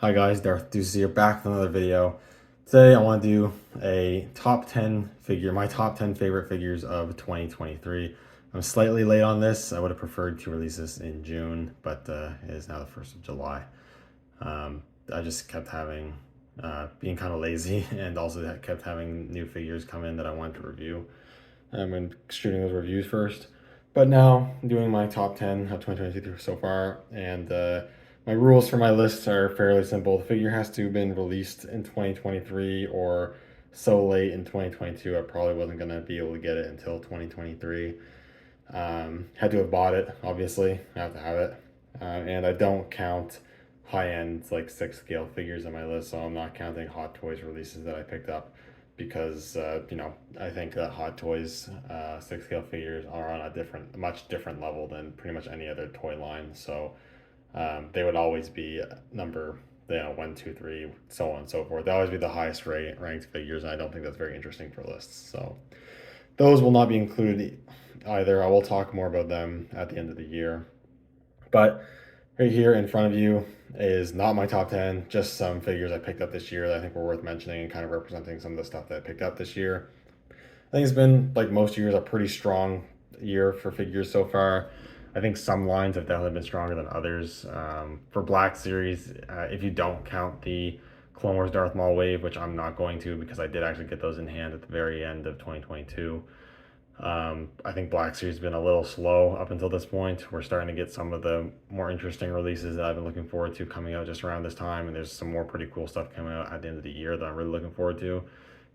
Hi guys, Darth Deuces here, back with another video. Today I want to do a my top 10 favorite figures of 2023. I'm slightly late on this. I would have preferred to release this in June, but it is now the 1st of July. I just kept being kind of lazy, and also kept having new figures come in that I wanted to review. And shooting those reviews first. But now I'm doing my top 10 of 2023 so far, and my rules for my list are fairly simple. The figure has to have been released in 2023 or so late in 2022, I probably wasn't going to be able to get it until 2023. Had to have bought it, obviously. I have to have it. And I don't count high-end, like 6 scale figures on my list, so I'm not counting Hot Toys releases that I picked up because, I think that Hot Toys 6 scale figures are on a much different level than pretty much any other toy line. So they would always be number, 1, 2, 3, so on and so forth. They always be the highest ranked figures, and I don't think that's very interesting for lists. So those will not be included either. I will talk more about them at the end of the year. But right here in front of you is not my top 10, just some figures I picked up this year that I think were worth mentioning and kind of representing some of the stuff that I picked up this year. I think it's been, like most years, a pretty strong year for figures so far. I think some lines have definitely been stronger than others. For Black Series, if you don't count the Clone Wars Darth Maul wave, which I'm not going to because I did actually get those in hand at the very end of 2022. I think Black Series has been a little slow up until this point. We're starting to get some of the more interesting releases that I've been looking forward to coming out just around this time, and there's some more pretty cool stuff coming out at the end of the year that I'm really looking forward to.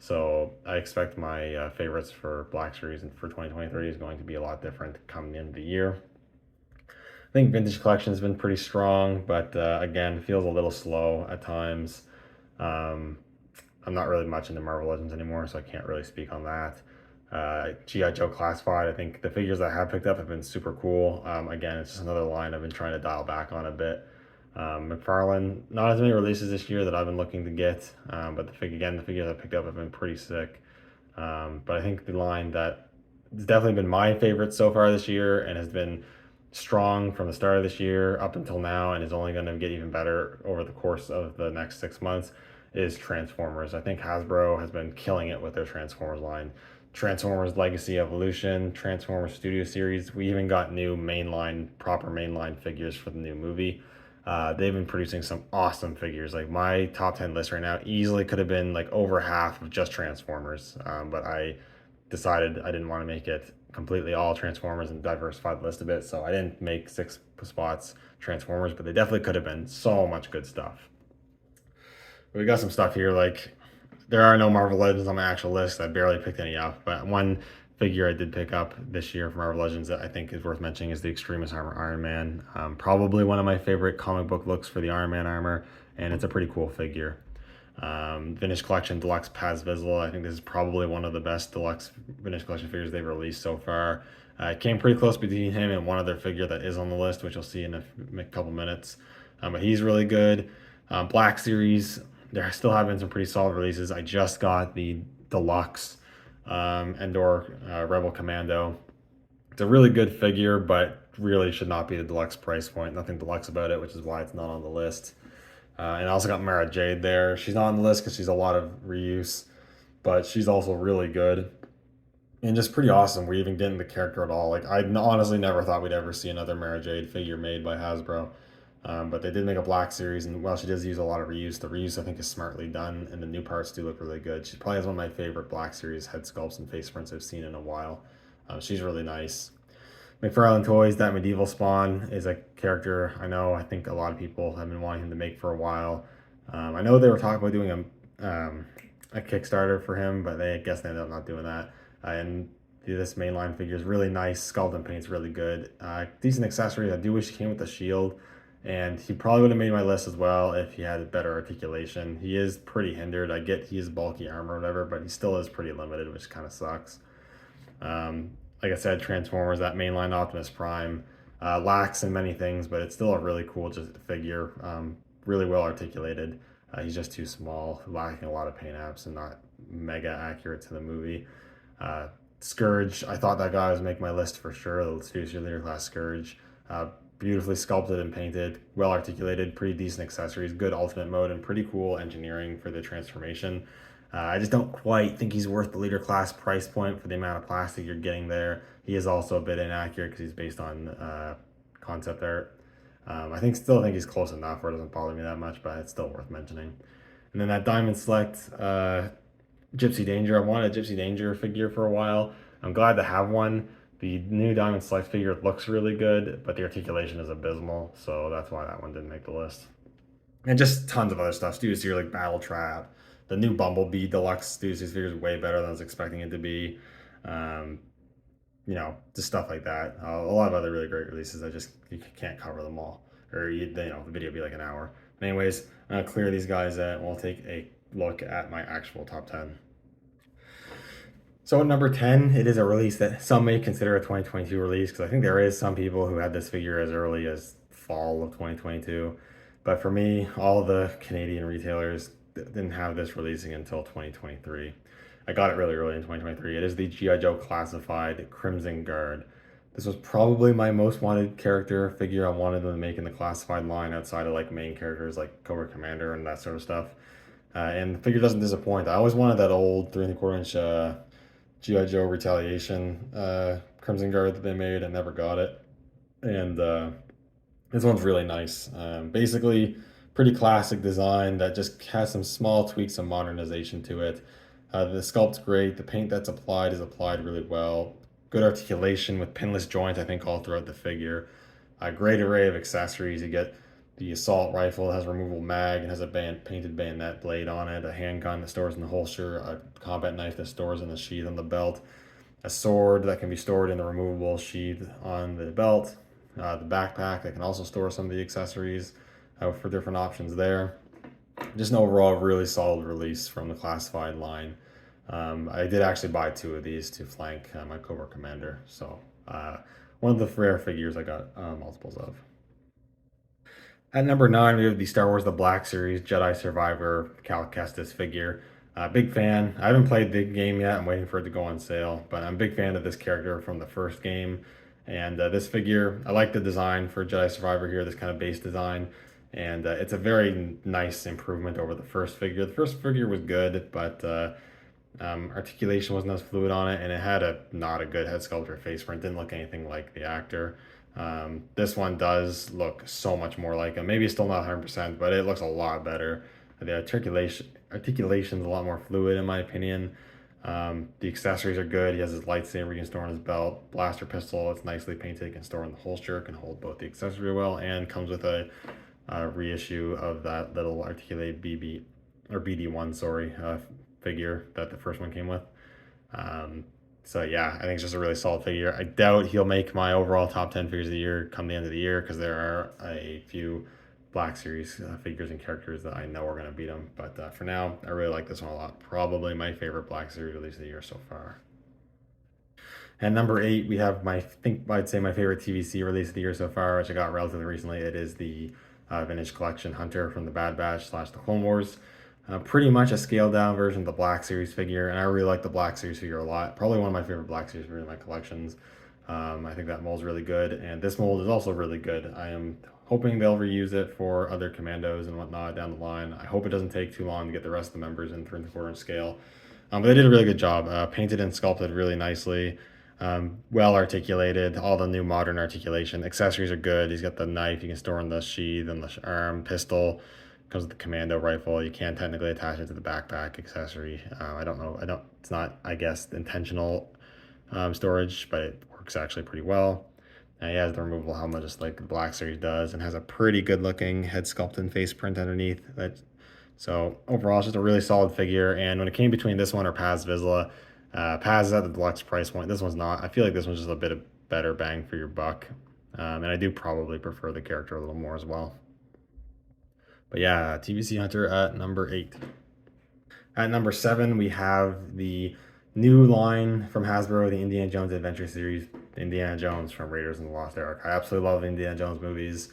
So I expect my favorites for Black Series and for 2023 is going to be a lot different come the end of the year. I think Vintage Collection has been pretty strong, but again, feels a little slow at times. Um, I'm not really much into Marvel Legends anymore, so I can't really speak on that. G.I. Joe Classified, I think the figures I have picked up have been super cool. Again, it's just another line I've been trying to dial back on a bit. McFarlane, not as many releases this year that I've been looking to get, but the figures I picked up have been pretty sick. But I think the line that has definitely been my favorite so far this year and has been strong from the start of this year up until now and is only going to get even better over the course of the next 6 months is Transformers. I think Hasbro has been killing it with their Transformers line. Transformers Legacy Evolution, Transformers Studio Series. We even got new proper mainline figures for the new movie. They've been producing some awesome figures. Like my top 10 list right now easily could have been like over half of just Transformers, but I decided I didn't want to make it completely all Transformers and diversify the list a bit, so I didn't make 6 spots Transformers, but they definitely could have been so much good stuff. But we got some stuff here like there are no Marvel Legends on my actual list. I barely picked any up, but one figure I did pick up this year from Marvel Legends that I think is worth mentioning is the Extremis Armor Iron Man. Probably one of my favorite comic book looks for the Iron Man armor, and it's a pretty cool figure. Vintage Collection Deluxe Paz Vizsla. I think this is probably one of the best deluxe Vintage Collection figures they've released so far. It came pretty close between him and one other figure that is on the list, which you'll see in a couple minutes. But he's really good. Black Series, there still have been some pretty solid releases. I just got the deluxe Endor Rebel Commando. It's a really good figure, but really should not be the deluxe price point. Nothing deluxe about it, which is why it's not on the list. And I also got Mara Jade there. She's not on the list because she's a lot of reuse, but she's also really good and just pretty awesome. We're even getting the character at all. Like I honestly never thought we'd ever see another Mara Jade figure made by Hasbro. But they did make a Black Series, and while she does use a lot of reuse, the reuse I think is smartly done, and the new parts do look really good. She probably has one of my favorite Black Series head sculpts and face prints I've seen in a while. She's really nice. McFarlane Toys, that medieval spawn is a character I think a lot of people have been wanting him to make for a while. I know they were talking about doing a Kickstarter for him, but I guess they ended up not doing that. And this mainline figure is really nice. Sculpt and paint's really good. Decent accessories. I do wish he came with a shield, and he probably would have made my list as well if he had better articulation. He is pretty hindered. I get he is bulky armor or whatever, but he still is pretty limited, which kind of sucks. Like I said, Transformers, that mainline Optimus Prime, lacks in many things, but it's still a really cool figure, really well articulated. He's just too small, lacking a lot of paint apps and not mega accurate to the movie. Scourge, I thought that guy was make my list for sure, the Studio Leader class Scourge. beautifully sculpted and painted, well articulated, pretty decent accessories, good ultimate mode, and pretty cool engineering for the transformation. I just don't quite think he's worth the leader class price point for the amount of plastic you're getting there. He is also a bit inaccurate because he's based on concept art. Still think he's close enough where it doesn't bother me that much, but it's still worth mentioning. And then that Diamond Select Gypsy Danger. I wanted a Gypsy Danger figure for a while. I'm glad to have one. The new Diamond Select figure looks really good, but the articulation is abysmal, so that's why that one didn't make the list. And just tons of other stuff. Studio Series like Battle Trap. The new Bumblebee Deluxe Studio Series figure is way better than I was expecting it to be. Um, just stuff like that. A lot of other really great releases. You can't cover them all, or the video will be like an hour. Anyways, I'm gonna clear these guys out, and we'll take a look at my actual top 10. So at number 10, it is a release that some may consider a 2022 release, because I think there is some people who had this figure as early as fall of 2022. But for me, all the Canadian retailers didn't have this releasing until 2023. I got it really early in 2023. It is the G.I. Joe Classified Crimson Guard. This was probably my most wanted character figure I wanted them to make in the Classified line, outside of like main characters like Cobra Commander and that sort of stuff. And the figure doesn't disappoint. I always wanted that old 3¼ inch G.I. Joe Retaliation Crimson Guard that they made. I never got it. And this one's really nice. Basically, pretty classic design that just has some small tweaks and modernization to it. The sculpt's great. The paint that's applied is applied really well. Good articulation with pinless joints, I think, all throughout the figure. A great array of accessories. You get the assault rifle that has a removable mag and has a painted bayonet blade on it, a handgun that stores in the holster, a combat knife that stores in the sheath on the belt, a sword that can be stored in the removable sheath on the belt, the backpack that can also store some of the accessories for different options there. Just an overall really solid release from the Classified line. I did actually buy 2 of these to flank my Cobra Commander, so one of the rare figures I got multiples of. At number 9, we have the Star Wars The Black Series Jedi Survivor Cal Kestis figure. Big fan. I haven't played the game yet. I'm waiting for it to go on sale, but I'm a big fan of this character from the first game. And this figure, I like the design for Jedi Survivor here, this kind of base design. And it's a very nice improvement over the first figure. The first figure was good, but articulation wasn't as fluid on it, and it had not a good head sculpt or face print. Didn't look anything like the actor. This one does look so much more like him. Maybe it's still not 100%, but it looks a lot better. The articulation's a lot more fluid, in my opinion. The accessories are good. He has his lightsaber he can store on his belt. Blaster pistol, it's nicely painted, can store in the holster, can hold both the accessory well, and comes with a reissue of that little articulated BD1, figure that the first one came with. So yeah, I think it's just a really solid figure. I doubt he'll make my overall top 10 figures of the year come the end of the year, because there are a few Black Series figures and characters that I know are going to beat him. But for now, I really like this one a lot. Probably my favorite Black Series release of the year so far. And number 8, we have I'd say my favorite TVC release of the year so far, which I got relatively recently. It is the Vintage Collection Hunter from the Bad Batch / the Clone Wars. Pretty much a scaled down version of the Black Series figure, and I really like the Black Series figure a lot. Probably one of my favorite Black Series figures in my collections. I think that mold's really good, and this mold is also really good. I am hoping they'll reuse it for other commandos and whatnot down the line. I hope it doesn't take too long to get the rest of the members in 3¼ inch scale. But they did a really good job. Painted and sculpted really nicely. Well articulated, all the new modern articulation. Accessories are good. He's got the knife you can store in the sheath and the arm, pistol. Comes with the commando rifle. You can technically attach it to the backpack accessory. I don't know. It's not, I guess, intentional storage, but it works actually pretty well. And he has the removable helmet just like the Black Series does, and has a pretty good looking head sculpt and face print underneath. So overall, it's just a really solid figure. And when it came between this one or Paz Vizsla, Paz is at the deluxe price point. This one's not. I feel like this one's just a bit of better bang for your buck. And I do probably prefer the character a little more as well. But yeah, TVC Hunter at number 8. At number 7, we have the new line from Hasbro, the Indiana Jones Adventure Series, Indiana Jones from Raiders of the Lost Ark. I absolutely love Indiana Jones movies.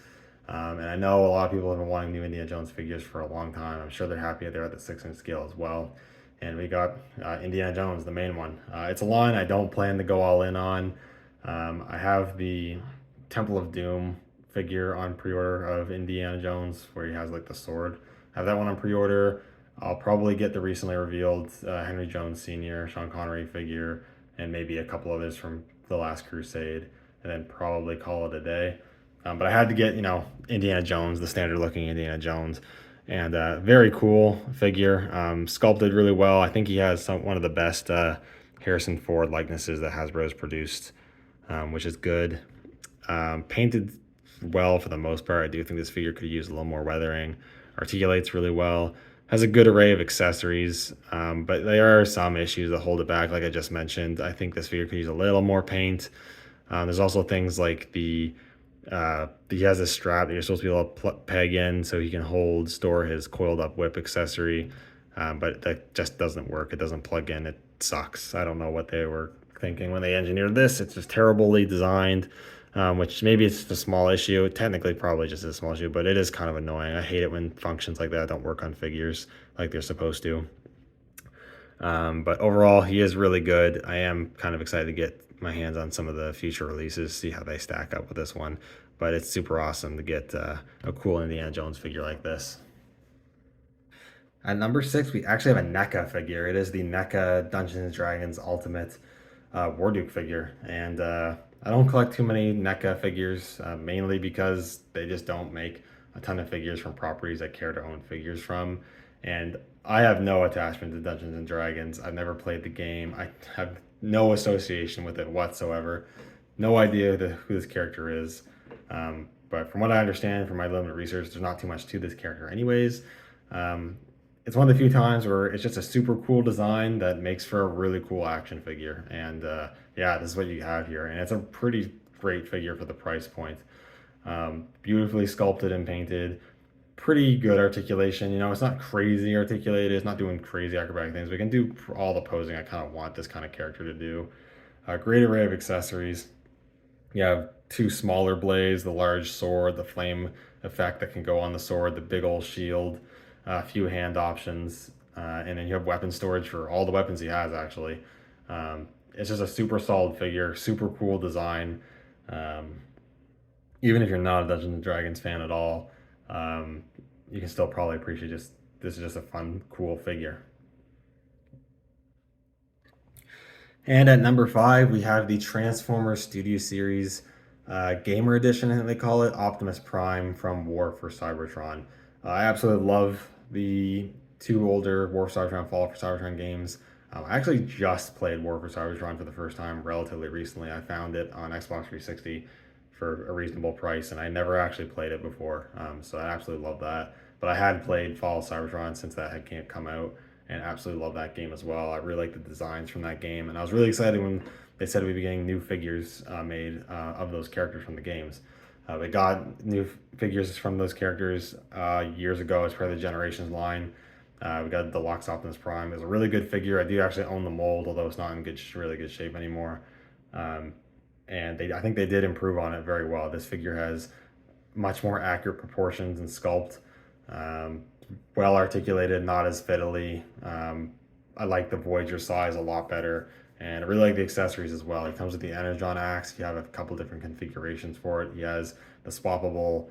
And I know a lot of people have been wanting new Indiana Jones figures for a long time. I'm sure they're happy they're at the 6-inch scale as well. And we got Indiana Jones, the main one. It's a line I don't plan to go all in on. I have the Temple of Doom figure on pre-order of Indiana Jones where he has like the sword. I have that one on pre-order. I'll probably get the recently revealed Henry Jones Sr., Sean Connery figure, and maybe a couple others from The Last Crusade, and then probably call it a day. But I had to get, Indiana Jones, the standard looking Indiana Jones, and very cool figure, sculpted really well. I think he has one of the best Harrison Ford likenesses that Hasbro has produced, which is good. Painted well for the most part. I do think this figure could use a little more weathering. Articulates really well. Has a good array of accessories, but there are some issues that hold it back, like I just mentioned. I think this figure could use a little more paint. There's also things like he has a strap that you're supposed to be able to peg in so he can store his coiled up whip accessory, but that just doesn't work. It doesn't plug in. It sucks. I don't know what they were thinking when they engineered this. It's just terribly designed, which maybe it's just a small issue. Technically, probably just a small issue, but it is kind of annoying. I hate it when functions like that don't work on figures like they're supposed to. But overall, he is really good. I am kind of excited to get my hands on some of the future releases, see how they stack up with this one. But it's super awesome to get a cool Indiana Jones figure like this. At number 6, we actually have a NECA figure. It is the NECA Dungeons & Dragons Ultimate Warduke figure. And I don't collect too many NECA figures, mainly because they just don't make a ton of figures from properties I care to own figures from. And I have no attachment to Dungeons & Dragons. I've never played the game. I have no association with it whatsoever. No idea who this character is. But from what I understand from my limited research, there's not too much to this character anyways. It's one of the few times where it's just a super cool design that makes for a really cool action figure. And yeah, this is what you have here. And it's a pretty great figure for the price point. Beautifully sculpted and painted. Pretty good articulation. It's not crazy articulated. It's not doing crazy acrobatic things. We can do all the posing I kind of want this kind of character to do. Great array of accessories. You have 2 smaller blades, the large sword, the flame effect that can go on the sword, the big old shield, a few hand options, and then you have weapon storage for all the weapons he has, actually. It's just a super solid figure, super cool design. Even if you're not a Dungeons & Dragons fan at all, you can still probably appreciate this is just a fun, cool figure. And at number 5, we have the Transformers Studio Series Gamer Edition, I think they call it, Optimus Prime from War for Cybertron. I absolutely love the 2 older War for Cybertron, Fall for Cybertron games. I actually just played War for Cybertron for the first time relatively recently. I found it on Xbox 360 for a reasonable price, and I never actually played it before, so I absolutely love that. But I had played Fall of Cybertron since that had come out, and absolutely love that game as well. I really like the designs from that game, and I was really excited when they said we'd be getting new figures made of those characters from the games. We got new figures from those characters years ago as part of the Generations line. We got the Deluxe Optimus Prime. It's a really good figure. I do actually own the mold, although it's not in really good shape anymore. And I think they did improve on it very well. This figure has much more accurate proportions and sculpt, well articulated, not as fiddly. I like the Voyager size a lot better, and I really like the accessories as well. It comes with the Energon axe. You have a couple different configurations for it. He has the swappable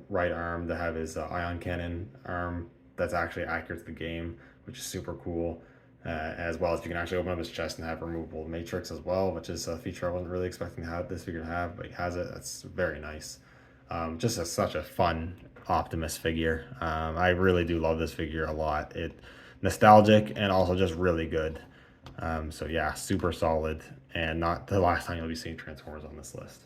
right arm to have his ion cannon arm that's actually accurate to the game, which is super cool. As well as you can actually open up his chest and have removable matrix as well, which is a feature I wasn't really expecting to have this figure to have, but he has it. That's very nice. Just such a fun Optimus figure. I really do love this figure a lot. It nostalgic and also just really good. So yeah, super solid, and not the last time you'll be seeing Transformers on this list.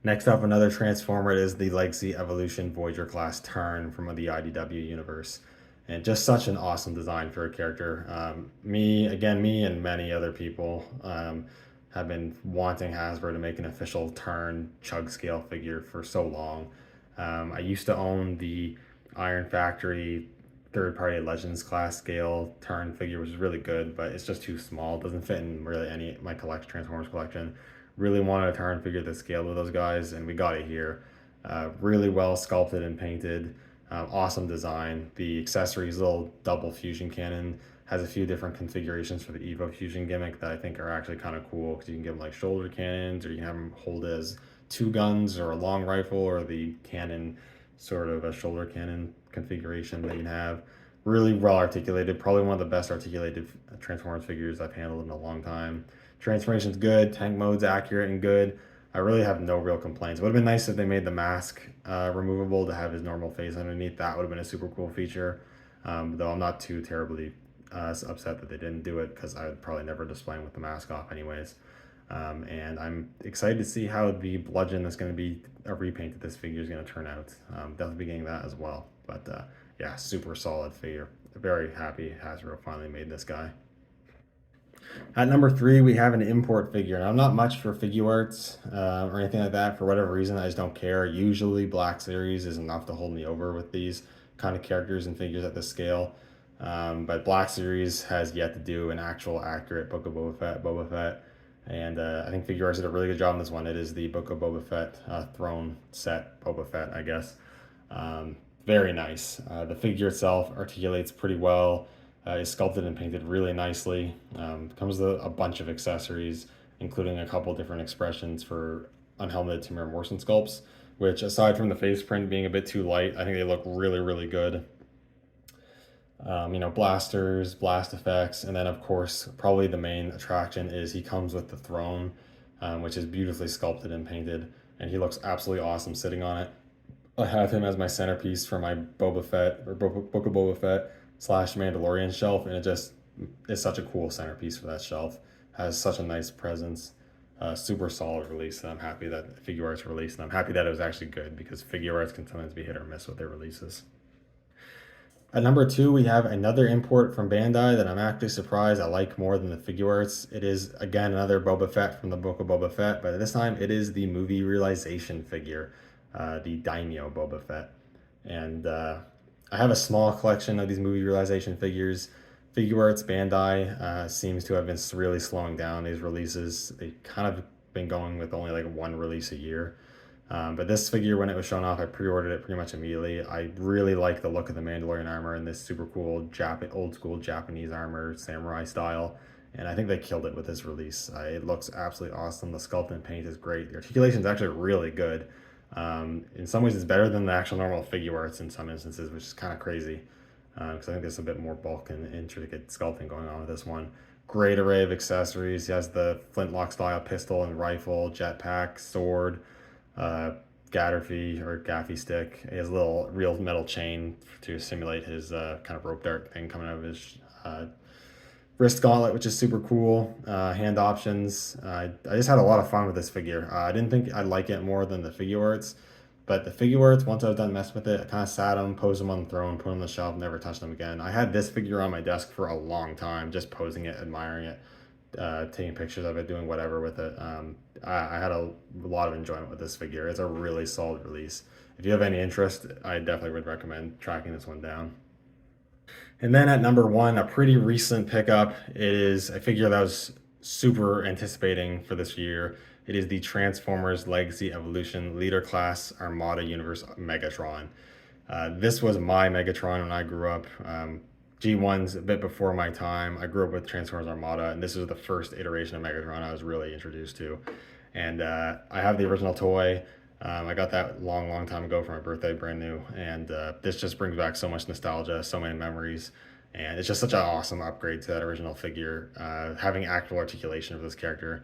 Next up, another Transformer is the Legacy Evolution Voyager class Turn from the IDW universe. And just such an awesome design for a character. Me and many other people have been wanting Hasbro to make an official Turn chug scale figure for so long. I used to own the Iron Factory third-party Legends class scale Turn figure, which is really good, but it's just too small. It doesn't fit in really any of my Transformers collection. Really wanted a Turn figure that scaled with those guys, and we got it here. Really well sculpted and painted. Awesome design. The accessories, little double fusion cannon, has a few different configurations for the Evo fusion gimmick that I think are actually kind of cool, because you can give them like shoulder cannons, or you can have them hold it as two guns or a long rifle or the cannon, sort of a shoulder cannon configuration that you have. Really well articulated, probably one of the best articulated Transformers figures I've handled in a long time. Transformation's good, tank mode's accurate and good. I really have no real complaints. It would have been nice if they made the mask removable to have his normal face underneath. That would have been a super cool feature. Though I'm not too terribly upset that they didn't do it, because I would probably never display him with the mask off anyways. And I'm excited to see how the bludgeon that's going to be a repaint that this figure is going to turn out. Definitely be getting that as well. But yeah, super solid figure. Very happy Hasbro finally made this guy. At number 3, we have an import figure. Now, I'm not much for figure arts or anything like that. For whatever reason, I just don't care. Usually Black Series is enough to hold me over with these kind of characters and figures at this scale. But Black Series has yet to do an actual accurate Book of Boba Fett. And I think Figure Arts did a really good job on this one. It is the Book of Boba Fett throne set Boba Fett, I guess. Very nice. The figure itself articulates pretty well. Is sculpted and painted really nicely. Comes with a bunch of accessories, including a couple different expressions for unhelmeted Tamara Morrison sculpts, which, aside from the face print being a bit too light, I think they look really, really good. Blasters, blast effects, and then of course, probably the main attraction is he comes with the throne, which is beautifully sculpted and painted, and he looks absolutely awesome sitting on it. I have him as my centerpiece for my Boba Fett or Book of Boba Fett / Mandalorian shelf, and it just is such a cool centerpiece for that shelf. Has such a nice presence. Super solid release, and I'm happy that Figure Arts released, and I'm happy that it was actually good, because Figure Arts can sometimes be hit or miss with their releases. At number 2, we have another import from Bandai that I'm actually surprised I like more than the Figure Arts. It is, again, another Boba Fett from the Book of Boba Fett, but this time it is the movie realization figure, the Daimyo Boba Fett. And I have a small collection of these movie realization figures. Figure Arts Bandai seems to have been really slowing down these releases. They kind of been going with only like one release a year. But this figure, when it was shown off, I pre-ordered it pretty much immediately. I really like the look of the Mandalorian armor and this super cool old school Japanese armor, samurai style. And I think they killed it with this release. It looks absolutely awesome. The sculpt and paint is great. The articulation is actually really good. In some ways, it's better than the actual normal Figure Arts in some instances, which is kind of crazy. Because I think there's a bit more bulk and intricate sculpting going on with this one. Great array of accessories. He has the flintlock style pistol and rifle, jetpack, sword, gaffy stick. He has a little real metal chain to simulate his kind of rope dart thing coming out of his wrist gauntlet, which is super cool. Hand options. I just had a lot of fun with this figure. I didn't think I'd like it more than the Figure Arts, but the Figure Arts, once I was done messing with it, I kind of sat him, posed him on the throne, put him on the shelf, never touched him again. I had this figure on my desk for a long time, just posing it, admiring it, taking pictures of it, doing whatever with it. I had a lot of enjoyment with this figure. It's a really solid release. If you have any interest, I definitely would recommend tracking this one down. And then at number 1, a pretty recent pickup. It is a figure that I was super anticipating for this year. It is the Transformers Legacy Evolution Leader Class Armada Universe Megatron. This was my Megatron when I grew up. G1's a bit before my time. I grew up with Transformers Armada, and this was the first iteration of Megatron I was really introduced to. And I have the original toy. I got that long time ago for my birthday, brand new. And this just brings back so much nostalgia, so many memories. And it's just such an awesome upgrade to that original figure. Having actual articulation of this character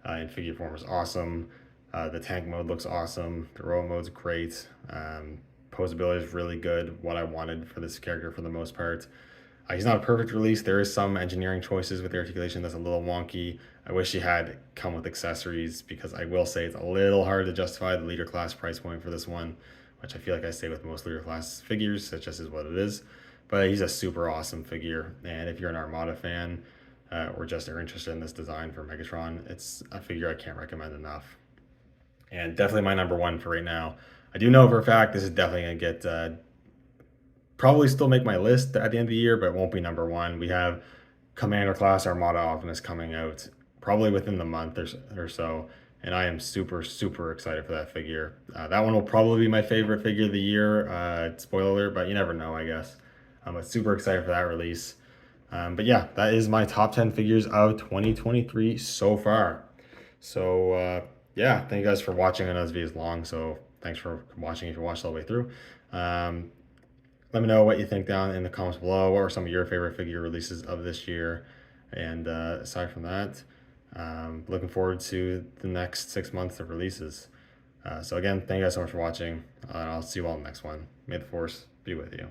in figure form is awesome. The tank mode looks awesome. The robot mode's great. Posability is really good. What I wanted for this character for the most part. He's not a perfect release. There is some engineering choices with the articulation that's a little wonky. I wish he had come with accessories, because I will say it's a little hard to justify the leader class price point for this one, which I feel like I say with most leader class figures. It just is what it is. But he's a super awesome figure, and if you're an Armada fan or just are interested in this design for Megatron, it's a figure I can't recommend enough. And definitely my number 1 for right now. I do know for a fact this is definitely going to get probably still make my list at the end of the year, but it won't be number 1. We have Commander Class Armada Optimus coming out probably within the month or so, and I am super excited for that figure. That one will probably be my favorite figure of the year. Spoiler alert, but you never know, I guess. I'm super excited for that release. But yeah, that is my top 10 figures of 2023 so far. So yeah, thank you guys for watching. I know this video is long, so thanks for watching if you watched all the way through. Let me know what you think down in the comments below. What were some of your favorite figure releases of this year? And aside from that, looking forward to the next 6 months of releases. So again, thank you guys so much for watching. I'll see you all in the next one. May the Force be with you.